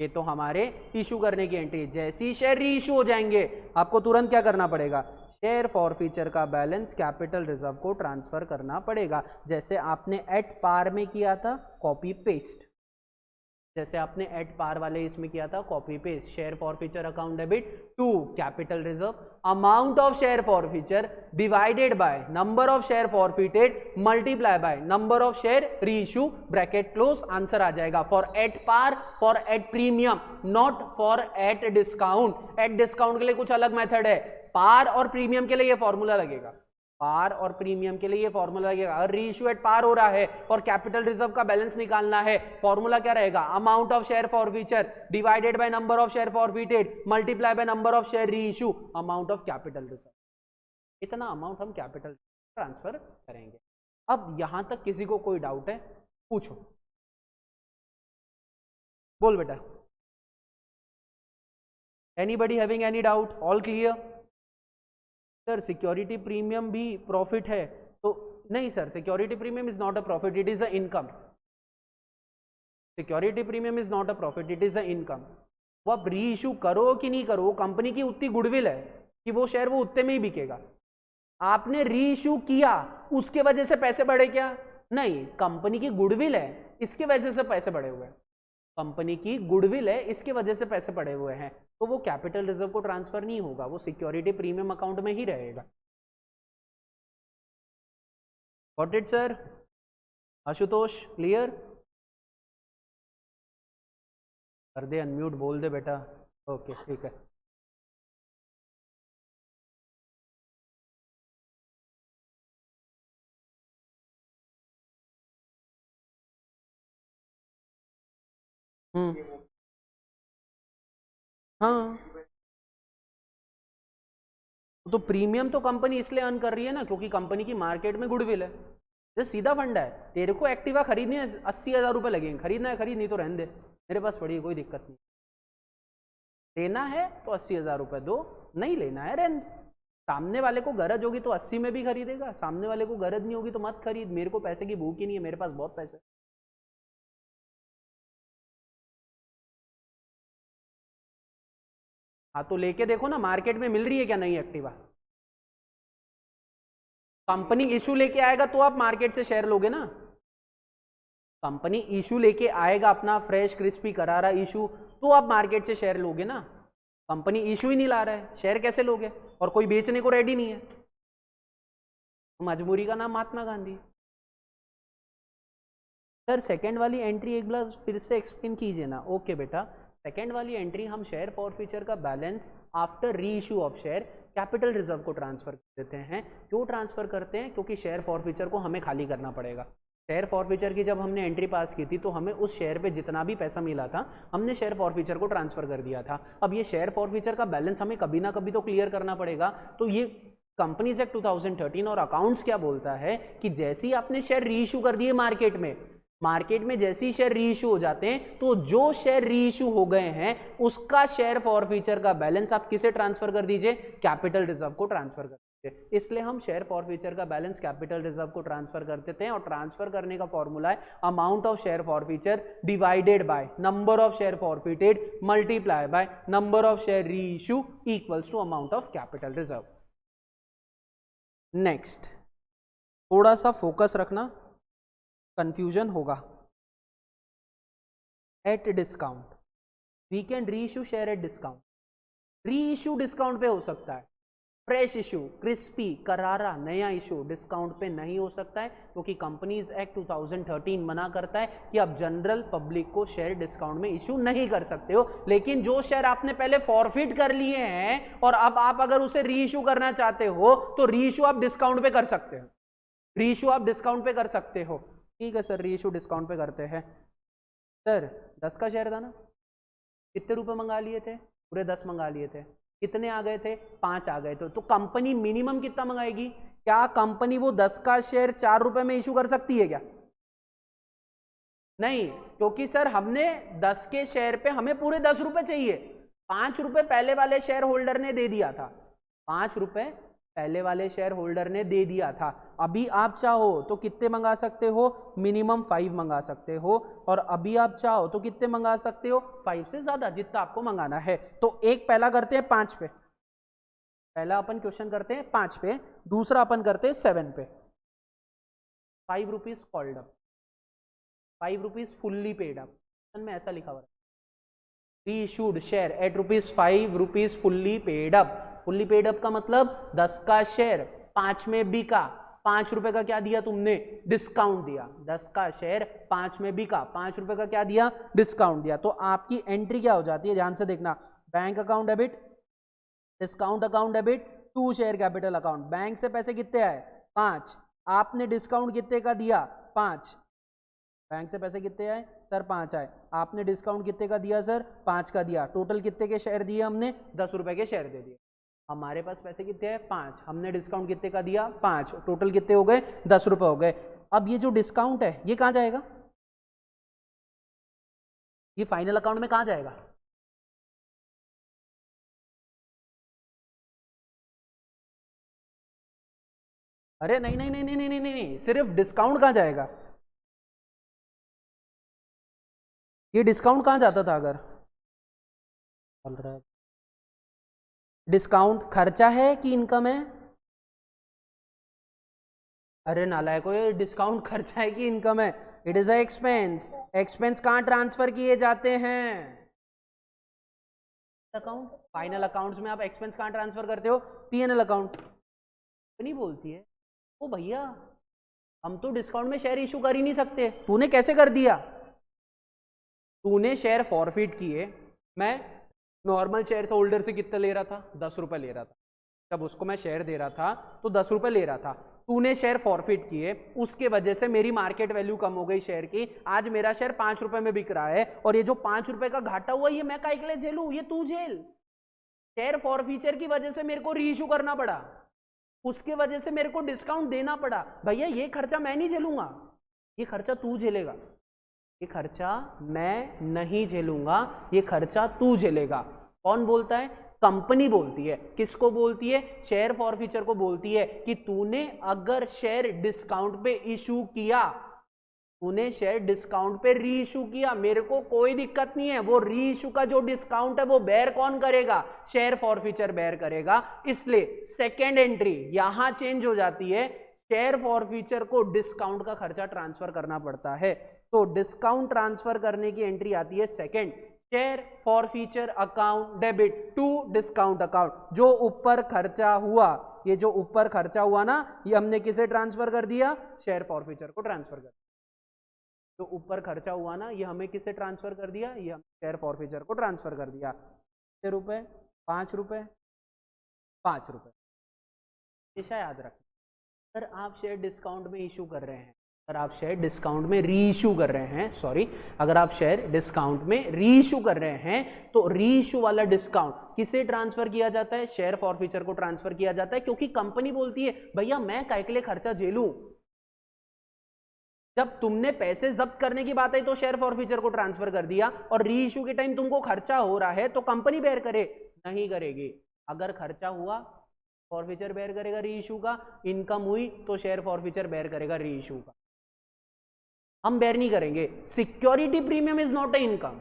ये तो हमारे इशू करने की एंट्री। जैसे ही शेयर री इशू हो जाएंगे आपको तुरंत क्या करना पड़ेगा? शेयर फॉरफीचर का बैलेंस कैपिटल रिजर्व को ट्रांसफर करना पड़ेगा। जैसे आपने एट पार में किया था, कॉपी पेस्ट, जैसे आपने एट पार वाले इसमें किया था, copy paste. Share forfeiture account debit to capital reserve, amount of share forfeiture divided by number of share forfeited multiply by number of share reissue, bracket close. Answer आ जाएगा for at par, for at premium, not for at discount. At discount के लिए कुछ अलग method है, पार और premium के लिए ये फॉर्मूला लगेगा, पार और प्रीमियम के लिए ये फॉर्मूला लगेगा। अगर री इशू एट पार हो रहा है और कैपिटल रिजर्व का बैलेंस निकालना है, फॉर्मूला क्या रहेगा? Amount of share forfeiture divided by number of share forfeited multiply by number of share reissue, amount of capital reserve. इतना अमाउंट हम कैपिटल ट्रांसफर करेंगे। अब यहां तक किसी को कोई डाउट है? पूछो, बोल बेटा। Anybody having any doubt? All clear? Sir security premium भी प्रॉफिट है तो नहीं sir, security premium is not a profit, it is a income. Security premium is not a profit, it is a income. वो आप री issue करो कि नहीं करो, कंपनी की उतनी गुडविल है कि वो शेयर वो उतने में ही बिकेगा। आपने री इशू किया, उसके वजह से पैसे बढ़े क्या? नहीं, कंपनी की गुडविल है, इसके वजह से पैसे बढ़े हुए हैं। कंपनी की गुडविल है, इसके वजह से पैसे पड़े हुए हैं, तो वो कैपिटल रिजर्व को ट्रांसफर नहीं होगा, वो सिक्योरिटी प्रीमियम अकाउंट में ही रहेगा। Got it sir? Ashutosh clear? कर दे अनम्यूट, बोल दे बेटा। ओके ठीक है। हाँ, तो प्रीमियम तो कंपनी इसलिए अर्न कर रही है ना क्योंकि कंपनी की मार्केट में गुडविल है। जैसे सीधा फंडा है, तेरे को एक्टिवा खरीदनी है, 80,000 रुपये लगेंगे, खरीदना है खरीद, नहीं तो रहने दे, मेरे पास पड़ी है, कोई दिक्कत नहीं। लेना है तो 80,000 रुपये दो, नहीं लेना है रहने। सामने वाले को गरज होगी तो 80 में भी खरीदेगा, सामने वाले को गरज नहीं होगी तो मत खरीद। मेरे को पैसे की भूख ही नहीं है, मेरे पास बहुत पैसे। हाँ तो लेके देखो ना, मार्केट में मिल रही है क्या नई एक्टिवा? कंपनी इशू लेके आएगा तो आप मार्केट से शेयर लोगे ना। कंपनी इशू लेके आएगा अपना फ्रेश क्रिस्पी करारा इशू, तो आप मार्केट से शेयर लोगे ना। कंपनी इशू ही नहीं ला रहा है, शेयर कैसे लोगे? और कोई बेचने को रेडी नहीं है, मजबूरी का नाम महात्मा गांधी। सर सेकंड वाली एंट्री एक बार फिर से एक्सप्लेन कीजिए ना। ओके बेटा, सेकंड वाली एंट्री हम शेयर फॉरफीचर का balance after reissue of share capital reserve को ट्रांसफर कर देते हैं। क्यों ट्रांसफर करते हैं? क्योंकि शेयर फॉरफीचर को हमें खाली करना पड़ेगा। शेयर फॉरफीचर की जब हमने एंट्री पास की थी तो हमें उस शेयर पे जितना भी पैसा मिला था हमने शेयर फॉरफीचर को ट्रांसफर कर दिया था। अब ये शेयर फॉरफीचर का बैलेंस हमें कभी ना कभी तो क्लियर करना पड़ेगा। तो ये कंपनीज एक्ट 2013 और अकाउंट्स क्या बोलता है कि जैसे ही आपने शेयर री इशू कर दिए मार्केट में जैसे ही शेयर री इशू हो जाते हैं तो जो शेयर री इशू हो गए हैं उसका शेयर फॉरफीचर का बैलेंस आप किसे ट्रांसफर कर दीजिए? कैपिटल रिजर्व को ट्रांसफर कर दीजिए। इसलिए हम शेयर फॉरफीचर का बैलेंस कैपिटल रिजर्व को ट्रांसफर कर देते हैं और ट्रांसफर करने का फॉर्मूला है amount of share forfeiture divided by number of share forfeited multiply by number of share reissue equals to amount of capital reserve. Next, थोड़ा सा फोकस रखना, कंफ्यूजन होगा। At discount we can reissue share at discount. Reissue discount पे हो सकता है, fresh issue crispy करारा नया इशू डिस्काउंट पे नहीं हो सकता है क्योंकि कंपनीज एक्ट 2013 मना करता है कि आप जनरल पब्लिक को शेयर डिस्काउंट में इशू नहीं कर सकते हो। लेकिन जो शेयर आपने पहले फॉरफिट कर लिए हैं और अब आप अगर उसे री इशू करना चाहते हो तो री इशू आप डिस्काउंट पे कर सकते हो, री इशू आप डिस्काउंट पे कर सकते हो। ठीक है सर, री इशू डिस्काउंट पे करते हैं। सर 10 का शेयर था ना, कितने रुपए मंगा लिए थे? पूरे 10 मंगा लिए थे। कितने आ गए थे? 5 आ गए थे। तो कंपनी मिनिमम कितना मंगाएगी? क्या कंपनी वो 10 का शेयर 4 रुपए में इशू कर सकती है क्या? नहीं, क्योंकि सर हमने 10 के शेयर पे हमें पूरे 10 रुपए चाहिए। 5 रुपए पहले वाले शेयर होल्डर ने दे दिया था, 5 रुपए पहले वाले शेयर होल्डर ने दे दिया था। अभी आप चाहो तो कितने मंगा सकते हो? मिनिमम 5 मंगा सकते हो। और अभी आप चाहो तो कितने मंगा सकते हो? 5 से ज्यादा, जितना आपको मंगाना है। तो एक पहला करते हैं 5 पे, पहला अपन क्वेश्चन करते हैं 5 पे, दूसरा अपन करते हैं 7 पे। 5 rupees called up, 5 rupees fully paid up, में ऐसा लिखा हुआ है reissued share eight ₹5 rupees fully paid up. Fully paid up का मतलब 10 का शेयर 5 में बिका, 5 रुपए का क्या दिया तुमने? डिस्काउंट दिया। 10 का शेयर 5 में बिका, 5 रुपए का क्या दिया? डिस्काउंट दिया। तो आपकी एंट्री क्या हो जाती है? ध्यान से देखना, bank account debit, discount account debit to share capital account. Bank से पैसे कितने आए? 5। आपने डिस्काउंट कितने का दिया? 5। बैंक से पैसे कितने आए सर? 5 आए। आपने डिस्काउंट कितने का दिया सर? 5 का दिया। टोटल कितने के शेयर दिए हमने? 10 रुपए के शेयर दे दिए। हमारे पास पैसे कितने हैं? 5। हमने डिस्काउंट कितने का दिया? 5। टोटल कितने हो गए? 10 रुपए हो गए। अब ये जो डिस्काउंट है ये कहाँ जाएगा? ये फाइनल अकाउंट में कहाँ जाएगा? अरे नहीं नहीं नहीं नहीं नहीं नहीं नहीं, सिर्फ डिस्काउंट कहाँ जाएगा? ये डिस्काउंट कहाँ जाता था? अगर चल रहा है डिस्काउंट खर्चा है कि इनकम है? अरे नालायको, ये डिस्काउंट खर्चा है कि इनकम है? It is a expense. Expense कहाँ ट्रांसफर किए जाते हैं? अकाउंट। फाइनल अकाउंट्स में आप एक्सपेंस कहाँ ट्रांसफर करते हो? PNL account. नहीं बोलती है ओ भैया, हम तो डिस्काउंट में शेयर इशू कर ही नहीं सकते। तूने कैसे कर दिया? तूने शेयर फॉरफिट किए। मैं नॉर्मल शेयर होल्डर से कितना ले रहा था? 10 रुपए ले रहा था। जब उसको मैं शेयर दे रहा था तो 10 रुपए ले रहा था। तूने शेयर फॉरफिट किए, उसके वजह से मेरी मार्केट वैल्यू कम हो गई शेयर की। आज मेरा शेयर 5 रुपए में बिक रहा है और ये जो 5 रुपए का घाटा हुआ ये मैं काहे के लिए झेलूं? ये तू झेल। शेयर फॉरफीचर की वजह से मेरे को रीइश्यू करना पड़ा, उसके वजह से मेरे को डिस्काउंट देना पड़ा। भैया ये खर्चा मैं नहीं झेलूंगा, ये खर्चा तू झेलेगा। ये खर्चा मैं नहीं झेलूंगा, ये खर्चा तू झेलेगा। कौन बोलता है? कंपनी बोलती है। किसको बोलती है? शेयर फॉरफीचर को बोलती है कि तूने अगर शेयर डिस्काउंट पे इशू किया, तूने शेयर डिस्काउंट पे री इशू किया, मेरे को कोई दिक्कत नहीं है। वो री इशू का जो डिस्काउंट है वो बेयर कौन करेगा? शेयर फॉरफीचर बेयर करेगा। इसलिए सेकेंड एंट्री यहां चेंज हो जाती है। शेयर फॉरफीचर को डिस्काउंट का खर्चा ट्रांसफर करना पड़ता है, तो डिस्काउंट ट्रांसफर करने की एंट्री आती है second. Share forfeiture account debit to discount account. जो ऊपर खर्चा हुआ, ये जो ऊपर खर्चा हुआ ना, ये हमने किसे ट्रांसफर कर दिया? शेयर फॉरफीचर को ट्रांसफर कर दिया। जो ऊपर खर्चा हुआ ना, ये हमें किसे ट्रांसफर कर दिया? ये हम शेयर फॉरफीचर को ट्रांसफर कर दिया। कितने रुपए? 5 रुपए, 5 रुपए। हमेशा याद रखना, अगर आप शेयर डिस्काउंट में इशू कर रहे हैं, अगर आप शेयर डिस्काउंट में री इशू कर रहे हैं, सॉरी, अगर आप शेयर डिस्काउंट में री इशू कर रहे हैं तो री इशू वाला डिस्काउंट किसे ट्रांसफर किया जाता है? शेयर फॉरफीचर को ट्रांसफर किया जाता है, क्योंकि कंपनी बोलती है भैया मैं काहे के लिए खर्चा झेलूं। जब तुमने पैसे जब्त करने की बात आई तो शेयर फॉरफीचर को ट्रांसफर कर दिया, और री इशू के टाइम तुमको खर्चा हो रहा है तो कंपनी बेयर करे? नहीं करेगी। अगर खर्चा हुआ फॉरफीचर बेयर करेगा री इशू का, इनकम हुई तो शेयर फॉरफीचर बेयर करेगा री इशू का। हम बेयर नहीं करेंगे। Security premium is not a income.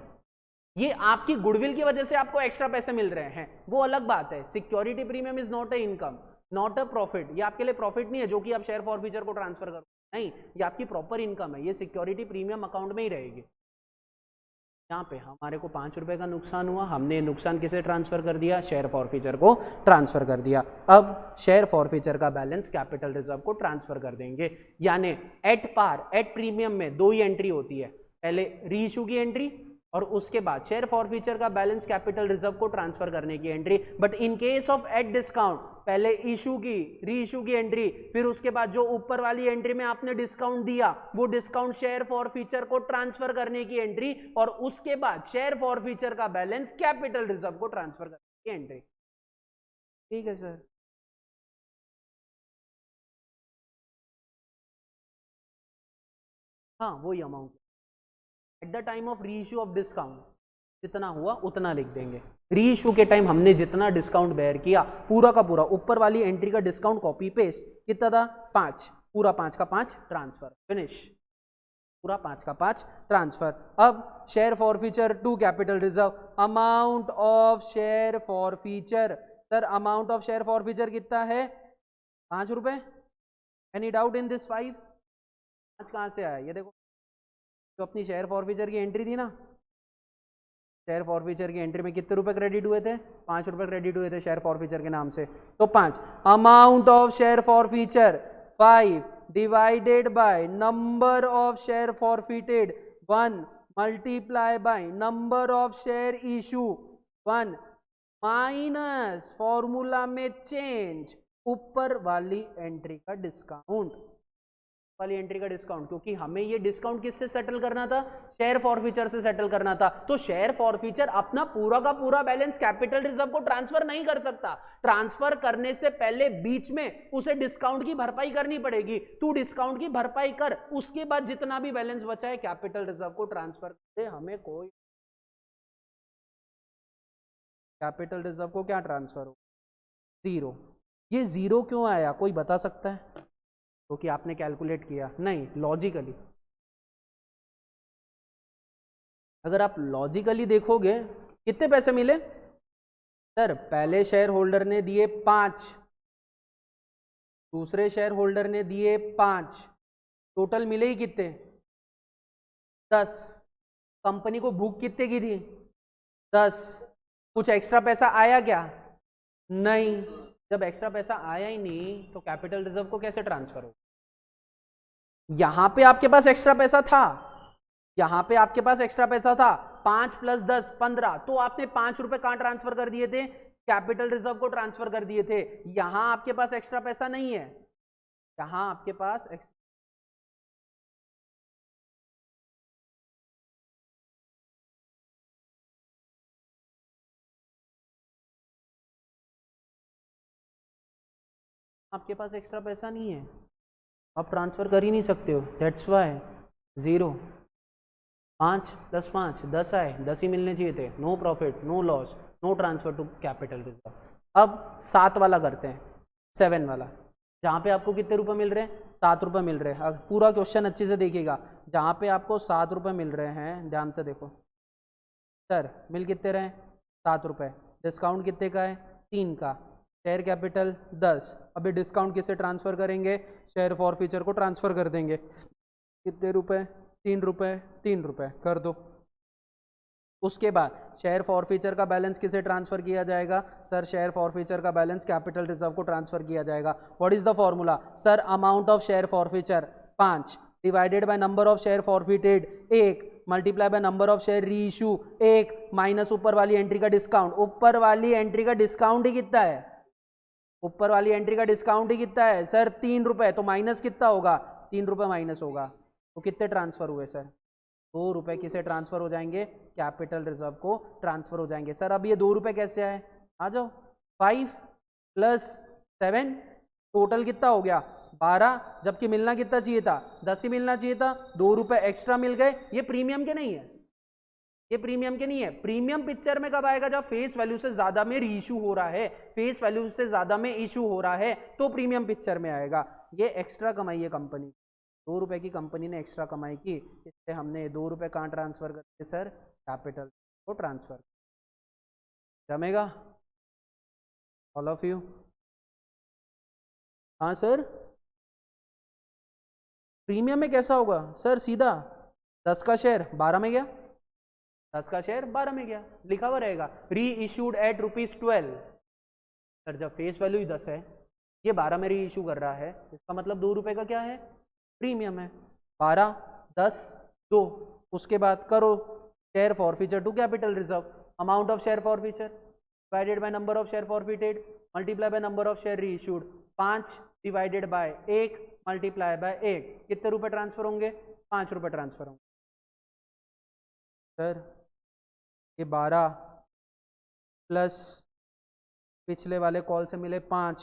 ये आपकी गुडविल की वजह से आपको एक्स्ट्रा पैसे मिल रहे हैं, वो अलग बात है। Security premium is not a income, not a profit. ये आपके लिए प्रॉफिट नहीं है जो कि आप शेयर फॉरफीचर को ट्रांसफर करो, नहीं, ये आपकी प्रॉपर इनकम है। ये सिक्योरिटी प्रीमियम अकाउंट में ही रहेगी। यहाँ पे हमारे को 5 रुपए का नुकसान हुआ, हमने नुकसान किसे ट्रांसफर कर दिया? शेयर फॉरफीचर को ट्रांसफर कर दिया। अब शेयर फॉरफीचर का बैलेंस कैपिटल रिजर्व को ट्रांसफर कर देंगे। यानी एट पार, एट प्रीमियम में 2 ही एंट्री होती है, पहले री इशू की एंट्री और उसके बाद शेयर फॉरफीचर का बैलेंस कैपिटल रिजर्व को ट्रांसफर करने की entry. But in case of at discount, पहले इशू की, री इशू की एंट्री, फिर उसके बाद जो ऊपर वाली एंट्री में आपने डिस्काउंट दिया वो डिस्काउंट शेयर फॉरफीचर को ट्रांसफर करने की एंट्री, और उसके बाद शेयर फॉरफीचर का बैलेंस कैपिटल रिजर्व को ट्रांसफर करने की एंट्री। ठीक है सर। हाँ वही amount at the time of री इशू ऑफ डिस्काउंट जितना हुआ उतना लिख देंगे। री इशू के टाइम हमने जितना डिस्काउंट बेयर किया पूरा का पूरा ऊपर वाली एंट्री का डिस्काउंट कॉपी पेस्ट कितना था 5, पूरा 5 का 5 ट्रांसफर फिनिश, पूरा 5 का 5 ट्रांसफर। अब share forfeiture to capital reserve, amount of share forfeiture, sir amount of share forfeiture कितना है 5 रुपए। Any doubt in this 5? 5 कहाँ से आया ये देखो, तो अपनी शेयर फॉरफीचर की एंट्री थी ना, शेयर फॉरफीचर की एंट्री में कितने रुपए क्रेडिट हुए थे 5 रुपए क्रेडिट हुए थे शेयर फॉरफीचर के नाम से, तो 5 amount of share forfeiture 5 divided by number of share forfeited 1 multiply by number of share issue 1 minus formula में चेंज ऊपर वाली एंट्री का डिस्काउंट, वाली एंट्री का डिस्काउंट, क्योंकि हमें ये डिस्काउंट किससे सेटल करना था शेयर फॉरफीचर से सेटल करना था। तो शेयर फॉरफीचर अपना पूरा का पूरा बैलेंस कैपिटल रिजर्व को ट्रांसफर नहीं कर सकता, ट्रांसफर करने से पहले बीच में उसे डिस्काउंट की भरपाई करनी पड़ेगी। तू डिस्काउंट की भरपाई कर, उसके बाद जितना भी बैलेंस बचा है कैपिटल रिजर्व को ट्रांसफर कर दे। हमें कोई कैपिटल रिजर्व को क्या ट्रांसफर हो 0। ये 0 क्यों आया कोई बता सकता है? क्योंकि आपने कैलकुलेट किया नहीं, लॉजिकली अगर आप लॉजिकली देखोगे कितने पैसे मिले सर, पहले शेयर होल्डर ने दिए 5, दूसरे शेयर होल्डर ने दिए 5, टोटल मिले ही कितने 10। कंपनी को बुक कितने की थी 10, कुछ एक्स्ट्रा पैसा आया क्या नहीं, जब एक्स्ट्रा पैसा आया ही नहीं तो कैपिटल रिजर्व को कैसे ट्रांसफर हो? यहां पे आपके पास एक्स्ट्रा पैसा था, यहां पे आपके पास एक्स्ट्रा पैसा था 5 + 10 15, तो आपने 5 रुपए कहां ट्रांसफर कर दिए थे कैपिटल रिजर्व को ट्रांसफर कर दिए थे। यहां आपके पास एक्स्ट्रा पैसा नहीं है, यहां आपके पास एक्स्ट्रा पैसा नहीं है, आप ट्रांसफर कर ही नहीं सकते हो, दैट्स वाई 0। 5 + 5 10 आए, 10 ही मिलने चाहिए थे, no profit no loss no transfer to capital reserve. अब 7 वाला करते हैं, 7 वाला, जहाँ पे आपको कितने रुपए मिल रहे हैं 7 रुपए मिल रहे हैं। पूरा क्वेश्चन अच्छे से देखिएगा, जहाँ पे आपको 7 रुपए मिल रहे हैं ध्यान से देखो सर, मिल कितने रहे 7 रुपए, डिस्काउंट कितने का है 3 का, शेयर कैपिटल 10, अभी डिस्काउंट किसे ट्रांसफर करेंगे शेयर फॉरफीचर को ट्रांसफर कर देंगे, कितने रुपए 3 रुपए 3 रुपए कर दो। उसके बाद शेयर फॉरफीचर का बैलेंस किसे ट्रांसफर किया जाएगा सर, शेयर फॉरफीचर का बैलेंस कैपिटल रिजर्व को ट्रांसफर किया जाएगा। What is the formula sir, amount of share forfeiture 5 divided by number of share forfeited 1 multiply by number of share री issue 1 minus ऊपर वाली एंट्री का डिस्काउंट, ऊपर वाली एंट्री का डिस्काउंट ही कितना है, ऊपर वाली एंट्री का डिस्काउंट ही कितना है सर 3 रुपए, तो माइनस कितना होगा 3 रुपए माइनस होगा, तो कितने ट्रांसफर हुए सर 2 रुपए किसे ट्रांसफर हो जाएंगे कैपिटल रिजर्व को ट्रांसफर हो जाएंगे। सर अब ये 2 रुपए कैसे आए, आ जाओ 5 + 7 टोटल कितना हो गया 12, जबकि मिलना कितना चाहिए था 10 ही मिलना चाहिए था, 2 रुपए एक्स्ट्रा मिल गए। ये प्रीमियम के नहीं है, ये प्रीमियम के नहीं है, प्रीमियम पिक्चर में कब आएगा जब फेस वैल्यू से ज्यादा में रीइश्यू हो रहा है, फेस वैल्यू से ज्यादा में इशू हो रहा है तो प्रीमियम पिक्चर में आएगा। ये एक्स्ट्रा कमाई है कंपनी, 2 रुपए की कंपनी ने एक्स्ट्रा कमाई की, इससे हमने 2 रुपए कहाँ ट्रांसफर कर दिए सर कैपिटल को ट्रांसफर, जमेगा ऑल ऑफ यू? हाँ सर, प्रीमियम में कैसा होगा सर, सीधा 10 का शेयर 12 में गया, 10 का शेयर 12 में गया, लिखा हुआ रहेगा री इशूड एट ₹12। सर जब फेस वैल्यू ही 10 है, ये 12 में री इशू कर रहा है, इसका मतलब 2 रुपए का क्या है प्रीमियम है। 12 10 2, उसके बाद करो share forfeiture to capital reserve, amount of share forfeiture divided by number of share forfeited multiply by number of share reissued, 5 divided by 1 multiply by 1, कितने रुपए ट्रांसफर होंगे 5 रुपए ट्रांसफर होंगे। सर ये 12 + पिछले वाले कॉल से मिले 5,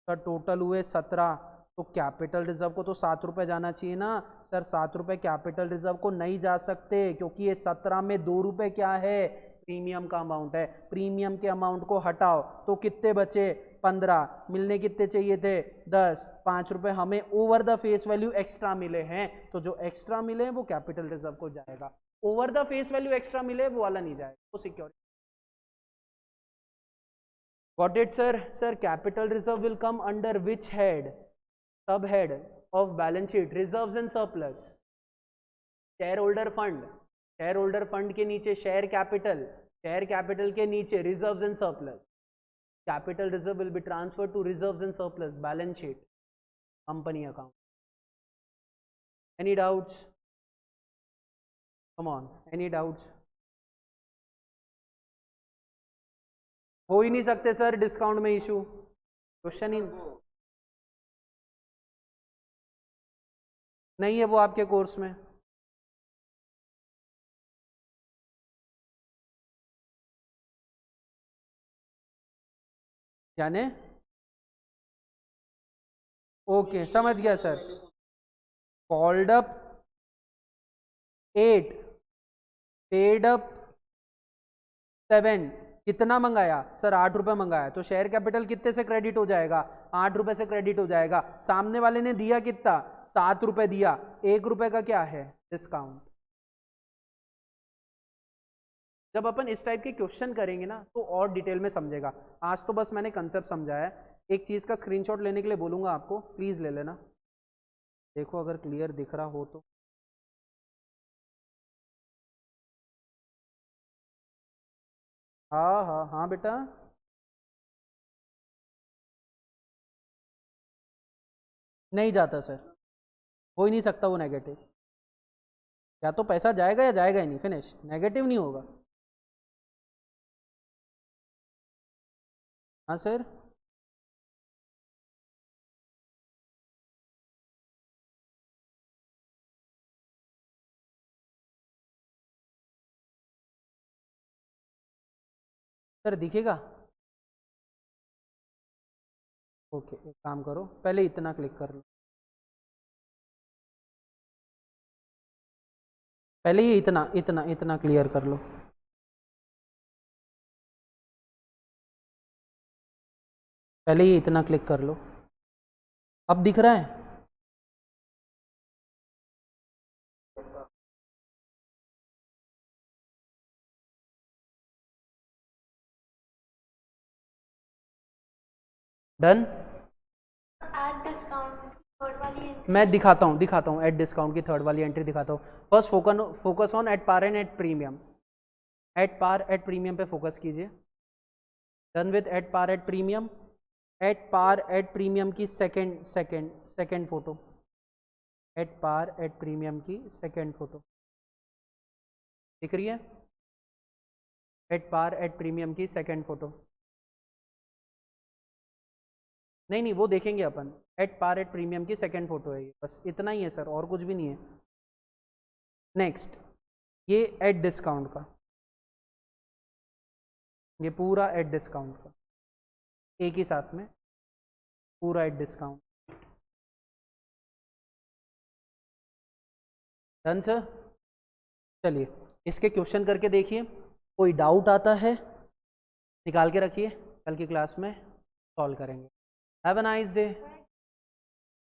सर टोटल हुए 17, तो कैपिटल रिजर्व को तो 7 रुपये जाना चाहिए ना सर। 7 रुपये कैपिटल रिजर्व को नहीं जा सकते, क्योंकि ये 17 में 2 रुपये क्या है, प्रीमियम का अमाउंट है। प्रीमियम के अमाउंट को हटाओ तो कितने बचे, 15, मिलने कितने चाहिए थे, 10, 5 रुपये हमें over the face value extra मिले हैं, तो जो एक्स्ट्रा मिले हैं वो कैपिटल रिजर्व को जाएगा। Over the face value extra मिले वो वाला नहीं जाएगा, वो security. Got it, sir? Sir, capital reserve will come under which head? Subhead of balance sheet, reserves and surplus. Shareholder fund. Shareholder fund के नीचे share capital. Share capital के नीचे reserves and surplus. Capital reserve will be transferred to reserves and surplus, balance sheet, company account. Any doubts? Come on, any doubts? हो ही नहीं सकते sir discount में issue, question ही नहीं है वो आपके कोर्स में। यानी ओके, समझ गया sir. Called up 8, paid up 7, कितना मंगाया सर, 8 रुपये मंगाया, तो शेयर कैपिटल कितने से क्रेडिट हो जाएगा, 8 रुपये से क्रेडिट हो जाएगा। सामने वाले ने दिया कितना, 7 रुपये दिया, 1 रुपये का क्या है, डिस्काउंट। जब अपन इस टाइप के क्वेश्चन करेंगे ना तो और डिटेल में समझेगा। आज तो बस मैंने कंसेप्ट समझाया है। एक चीज़ का स्क्रीनशॉट लेने के लिए बोलूँगा आपको, प्लीज़ ले लेना, देखो अगर क्लियर दिख रहा हो तो। हाँ हाँ हाँ बेटा, नहीं जाता सर, हो ही नहीं सकता वो नेगेटिव। या तो पैसा जाएगा या जाएगा ही नहीं, फिनिश, नेगेटिव नहीं होगा। हाँ सर, सर दिखेगा। ओके, एक काम करो, पहले इतना क्लिक कर लो, पहले ये इतना इतना इतना क्लियर कर लो। पहले ये इतना क्लिक कर लो, अब दिख रहा है। डन। एट डिस्काउंट थर्ड वाली एंट्री मैं दिखाता हूँ एट डिस्काउंट की थर्ड वाली एंट्री दिखाता हूँ। First focus on at par and at premium. At par at premium पे फोकस कीजिए। Done with at par at premium. At par at premium की second photo. At par at premium की second photo दिख रही है। At par at premium की second photo, नहीं वो देखेंगे अपन। एट पार एट प्रीमियम की सेकेंड फोटो है ये, बस इतना ही है सर, और कुछ भी नहीं है। नेक्स्ट, ये एट डिस्काउंट का, ये पूरा एट डिस्काउंट का, एक ही साथ में पूरा एट डिस्काउंट। Done sir. चलिए इसके क्वेश्चन करके देखिए, कोई डाउट आता है निकाल के रखिए, कल की क्लास में सॉल्व करेंगे। Have a nice day.